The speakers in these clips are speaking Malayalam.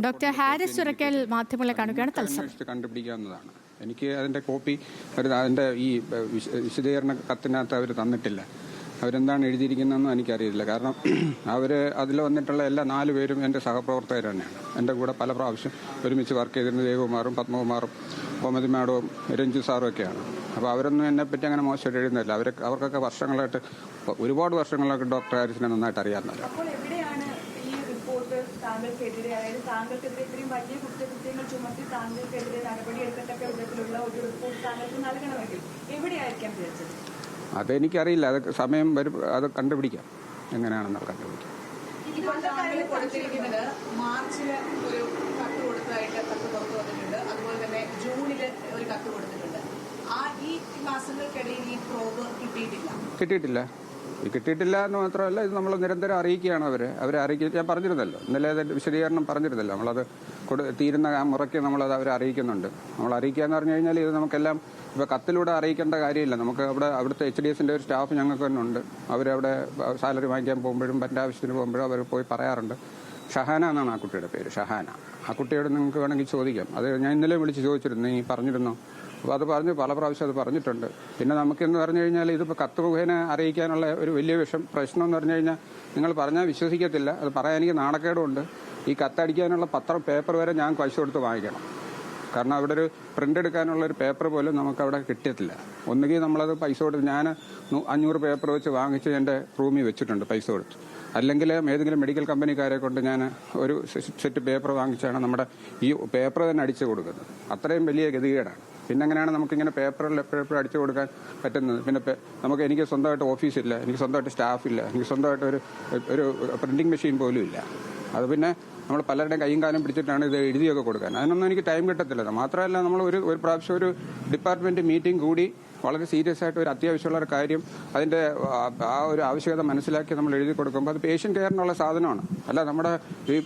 ഡോക്ടർ ഹാരിസ് ചുരക്കൽ മാധ്യമങ്ങളെ കാണുകയാണ് തത്സമയം കണ്ടുപിടിക്കാവുന്നതാണ്. എനിക്ക് അതിൻ്റെ കോപ്പി അതിൻ്റെ ഈ വിശദീകരണ കത്തിനകത്ത് അവർ തന്നിട്ടില്ല. അവരെന്താണ് എഴുതിയിരിക്കുന്നതെന്നും എനിക്കറിയില്ല. കാരണം അവർ അതിൽ വന്നിട്ടുള്ള എല്ലാ 4 പേരും എൻ്റെ സഹപ്രവർത്തകർ തന്നെയാണ്. എൻ്റെ കൂടെ പല പ്രാവശ്യം ഒരുമിച്ച് വർക്ക് ചെയ്തിരുന്ന ദേവകുമാറും പത്മകുമാറും കോമതി മാഡവും രഞ്ജു സാറും ഒക്കെയാണ്. അപ്പോൾ അവരൊന്നും എന്നെപ്പറ്റി അങ്ങനെ മോശമായിട്ട് എഴുതുന്നില്ല. അവർക്കൊക്കെ വർഷങ്ങളായിട്ട് ഒരുപാട് വർഷങ്ങളായിട്ട് ഡോക്ടർ ഹാരിസിനെ നന്നായിട്ട് അറിയാവുന്നവരാണ്. താങ്കൾക്കെതിരെ, അതായത് താങ്കൾക്കെതിരെ ഇത്രയും വലിയ കുറ്റകൃത്യങ്ങൾ ചുമത്തി താങ്കൾക്കെതിരെ നടപടിയെടുക്കത്തക്ക വിധത്തിലുള്ള ഒരു റിപ്പോർട്ട് താങ്കൾക്ക് നൽകണമെങ്കിൽ എവിടെയായിരിക്കാം വിചാരിച്ചത്? അതെനിക്കറിയില്ല. അത് സമയം വരും, അത് കണ്ടുപിടിക്കാം. എങ്ങനെയാണെന്ന് കണ്ടുപിടിക്കാം. കൊടുത്തിരിക്കുന്നത് മാർച്ചില് ഒരു കത്ത് കൊടുത്തതായിട്ട് കത്ത് പുറത്തു വന്നിട്ടുണ്ട്. അതുപോലെ തന്നെ ജൂണില് ഒരു കത്ത് കൊടുത്തിട്ടുണ്ട്. ഈ മാസങ്ങൾക്കിടയിൽ ഈ പ്രോബ് കിട്ടിയിട്ടില്ല എന്ന് മാത്രമല്ല, ഇത് നമ്മൾ നിരന്തരം അറിയിക്കുകയാണ്. അവരെ അറിയിക്കുക. ഞാൻ പറഞ്ഞിരുന്നല്ലോ, ഇന്നലെ അതിൻ്റെ വിശദീകരണം പറഞ്ഞിരുന്നല്ലോ. നമ്മളത് തീരുന്ന ആ മുറയ്ക്ക് നമ്മളത് അവരെ അറിയിക്കുന്നുണ്ട്. നമ്മൾ അറിയിക്കുക എന്ന് പറഞ്ഞു കഴിഞ്ഞാൽ ഇത് നമുക്കെല്ലാം ഇപ്പോൾ കത്തിലൂടെ അറിയിക്കേണ്ട കാര്യമില്ല. നമുക്ക് അവിടുത്തെ HDSൻ്റെ ഒരു സ്റ്റാഫ് ഞങ്ങൾക്ക് തന്നെ ഉണ്ട്. അവരവിടെ സാലറി വാങ്ങിക്കാൻ പോകുമ്പോഴും മറ്റേ ആവശ്യത്തിന് പോകുമ്പോഴും അവർ പോയി പറയാറുണ്ട്. ഷഹാന എന്നാണ് ആ കുട്ടിയുടെ പേര്, ഷഹാന. ആ കുട്ടിയോട് നിങ്ങൾക്ക് വേണമെങ്കിൽ ചോദിക്കാം. അത് ഞാൻ ഇന്നലെ വിളിച്ച് ചോദിച്ചിരുന്നു, നീ പറഞ്ഞിരുന്നോ? അപ്പോൾ അത് പറഞ്ഞു, പല പ്രാവശ്യം അത് പറഞ്ഞിട്ടുണ്ട്. പിന്നെ നമുക്കെന്ന് പറഞ്ഞു കഴിഞ്ഞാൽ ഇതിപ്പോൾ കത്ത് മുഖേന അറിയിക്കാനുള്ള ഒരു വലിയ പ്രശ്നം എന്ന് പറഞ്ഞു കഴിഞ്ഞാൽ നിങ്ങൾ പറഞ്ഞാൽ വിശ്വസിക്കത്തില്ല. അത് പറയാൻ എനിക്ക് നാണക്കേടുമുണ്ട്. ഈ കത്തടിക്കാനുള്ള പേപ്പർ വരെ ഞാൻ പൈസ കൊടുത്ത് വാങ്ങിക്കണം. കാരണം അവിടെ ഒരു പ്രിന്റ് എടുക്കാനുള്ള ഒരു പേപ്പർ പോലും നമുക്ക് അവിടെ കിട്ടിയിട്ടില്ല. ഒന്നുകിൽ നമ്മളത് പൈസ കൊടുത്ത്, ഞാൻ 500 പേപ്പർ വെച്ച് വാങ്ങിച്ച് എൻ്റെ റൂമിൽ വെച്ചിട്ടുണ്ട് പൈസ കൊടുത്ത്. അല്ലെങ്കിൽ ഏതെങ്കിലും മെഡിക്കൽ കമ്പനിക്കാരെ കൊണ്ട് ഞാൻ ഒരു സെറ്റ് പേപ്പർ വാങ്ങിച്ചാണ് നമ്മുടെ ഈ പേപ്പർ തന്നെ അടിച്ചു കൊടുക്കുന്നത്. അത്രയും വലിയ ഗതികേടാണ്. പിന്നെ എങ്ങനെയാണ് നമുക്കിങ്ങനെ പേപ്പറിൽ എപ്പോഴും അടിച്ചു കൊടുക്കാൻ പറ്റുന്നത്? പിന്നെ എനിക്ക് സ്വന്തമായിട്ട് ഓഫീസില്ല, എനിക്ക് സ്വന്തമായിട്ട് സ്റ്റാഫില്ല, എനിക്ക് സ്വന്തമായിട്ട് ഒരു പ്രിന്റിംഗ് മെഷീൻ പോലും ഇല്ല. അത് പിന്നെ നമ്മൾ പലരുടെയും കൈയും കാലം പിടിച്ചിട്ടാണ് ഇത് എഴുതിയൊക്കെ കൊടുക്കാൻ. അതിനൊന്നും എനിക്ക് ടൈം കിട്ടത്തില്ല. മാത്രമല്ല, നമ്മൾ ഒരു പ്രാവശ്യം ഒരു ഡിപ്പാർട്ട്മെന്റ് മീറ്റിംഗ് കൂടി വളരെ സീരിയസ് ആയിട്ട് ഒരു അത്യാവശ്യമുള്ള ഒരു കാര്യം, അതിന്റെ ആ ഒരു ആവശ്യകത മനസ്സിലാക്കി നമ്മൾ എഴുതി കൊടുക്കുമ്പോൾ അത് പേഷ്യന്റ് കെയറിനുള്ള സാധനമാണ്. അല്ല നമ്മുടെ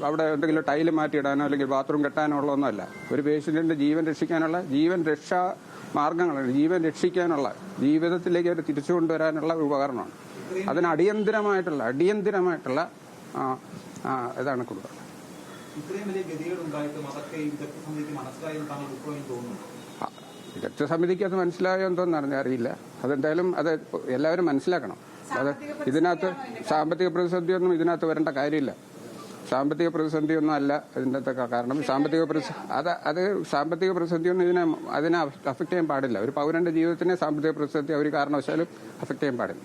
അവിടെ എന്തെങ്കിലും ടൈല് മാറ്റിയിടാനോ അല്ലെങ്കിൽ ബാത്റൂം കെട്ടാനോ ഉള്ളതൊന്നുമല്ല. ഒരു പേഷ്യന്റിന്റെ ജീവൻ രക്ഷിക്കാനുള്ള ജീവൻ രക്ഷാ മാർഗങ്ങളാണ്. ജീവൻ രക്ഷിക്കാനുള്ള, ജീവിതത്തിലേക്ക് അവർ തിരിച്ചു കൊണ്ടുവരാനുള്ള ഒരു ഉപകരണമാണ്. അതിന് അടിയന്തരമായിട്ടുള്ള ഇതാണ് കൊടുക്കുന്നത്. വിദഗ്ധ സമിതിക്ക് അത് മനസ്സിലായോ എന്തോന്ന് അറിയില്ല. അതെന്തായാലും അത് എല്ലാവരും മനസ്സിലാക്കണം. അത് ഇതിനകത്ത് സാമ്പത്തിക പ്രതിസന്ധിയൊന്നും ഇതിനകത്ത് വരേണ്ട കാര്യമില്ല. സാമ്പത്തിക പ്രതിസന്ധിയൊന്നും അല്ല ഇതിൻ്റെ അകത്തൊക്കെ കാരണം. സാമ്പത്തിക പ്രതിസന്ധിയൊന്നും അതിനെ അഫക്ട് ചെയ്യാൻ പാടില്ല. ഒരു പൗരന്റെ ജീവിതത്തിനെ സാമ്പത്തിക പ്രതിസന്ധി ഒരു കാരണവശാലും അഫക്ട് ചെയ്യാൻ പാടില്ല.